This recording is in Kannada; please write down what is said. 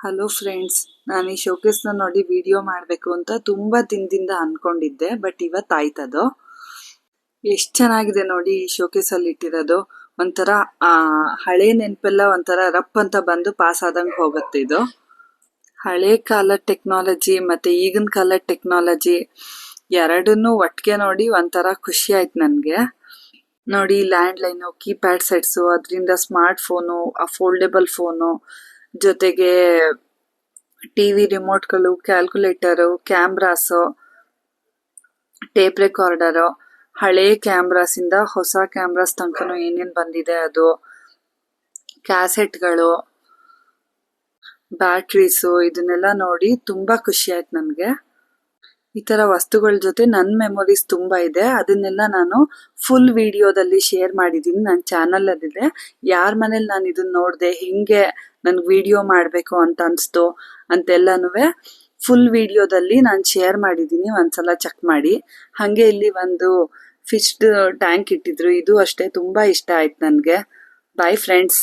ಹಲೋ ಫ್ರೆಂಡ್ಸ್, ನಾನು ಈ ಶೋಕೇಸ್ನ ನೋಡಿ ವಿಡಿಯೋ ಮಾಡಬೇಕು ಅಂತ ತುಂಬ ದಿನದಿಂದ ಅನ್ಕೊಂಡಿದ್ದೆ. ಬಟ್ ಇವತ್ತು ಆಯ್ತದು. ಎಷ್ಟು ಚೆನ್ನಾಗಿದೆ ನೋಡಿ ಈ ಶೋಕೇಸಲ್ಲಿ ಇಟ್ಟಿರೋದು. ಒಂಥರ ಹಳೆ ನೆನಪೆಲ್ಲ ಒಂಥರ ರಪ್ ಅಂತ ಬಂದು ಪಾಸ್ ಆದಂಗೆ ಹೋಗುತ್ತೆ ಇದು. ಹಳೆ ಕಾಲದ ಟೆಕ್ನಾಲಜಿ ಮತ್ತು ಈಗಿನ ಕಾಲದ ಟೆಕ್ನಾಲಜಿ ಎರಡನ್ನೂ ಒಟ್ಟಿಗೆ ನೋಡಿ ಒಂಥರ ಖುಷಿ ಆಯ್ತು ನನಗೆ. ನೋಡಿ ಲ್ಯಾಂಡ್ಲೈನು, ಕೀಪ್ಯಾಡ್ ಸೆಟ್ಸು, ಅದರಿಂದ ಸ್ಮಾರ್ಟ್ ಫೋನು, ಫೋಲ್ಡೆಬಲ್ ಫೋನು, ಜೊತೆಗೆ ಟಿವಿ ರಿಮೋಟ್ಗಳು, ಕ್ಯಾಲ್ಕುಲೇಟರು, ಕ್ಯಾಮ್ರಾಸು, ಟೇಪ್ ರೆಕಾರ್ಡರು, ಹಳೆ ಕ್ಯಾಮ್ರಾಸಿಂದ ಹೊಸ ಕ್ಯಾಮ್ರಾಸ್ ತನಕನೂ ಏನೇನು ಬಂದಿದೆ ಅದು, ಕ್ಯಾಸೆಟ್ಗಳು, ಬ್ಯಾಟ್ರೀಸು, ಇದನ್ನೆಲ್ಲ ನೋಡಿ ತುಂಬ ಖುಷಿ ಆಯ್ತು ನನಗೆ. ಈ ಥರ ವಸ್ತುಗಳ ಜೊತೆ ನನ್ನ ಮೆಮೊರೀಸ್ ತುಂಬ ಇದೆ. ಅದನ್ನೆಲ್ಲ ನಾನು ಫುಲ್ ವಿಡಿಯೋದಲ್ಲಿ ಶೇರ್ ಮಾಡಿದ್ದೀನಿ, ನನ್ನ ಚಾನಲಲ್ಲಿದೆ. ಯಾರ ಮನೇಲಿ ನಾನು ಇದನ್ನು ನೋಡಿದೆ, ಹಿಂಗೆ ನನಗೆ ವಿಡಿಯೋ ಮಾಡಬೇಕು ಅಂತ ಅನಿಸ್ತು ಅಂತೆಲ್ಲನೂ ಫುಲ್ ವಿಡಿಯೋದಲ್ಲಿ ನಾನು ಶೇರ್ ಮಾಡಿದ್ದೀನಿ, ಒಂದ್ಸಲ ಚೆಕ್ ಮಾಡಿ. ಹಾಗೆ ಇಲ್ಲಿ ಒಂದು ಫಿಶ್ಡ್ ಟ್ಯಾಂಕ್ ಇಟ್ಟಿದ್ರು, ಇದು ಅಷ್ಟೇ ತುಂಬ ಇಷ್ಟ ಆಯ್ತು ನನಗೆ. Bye friends.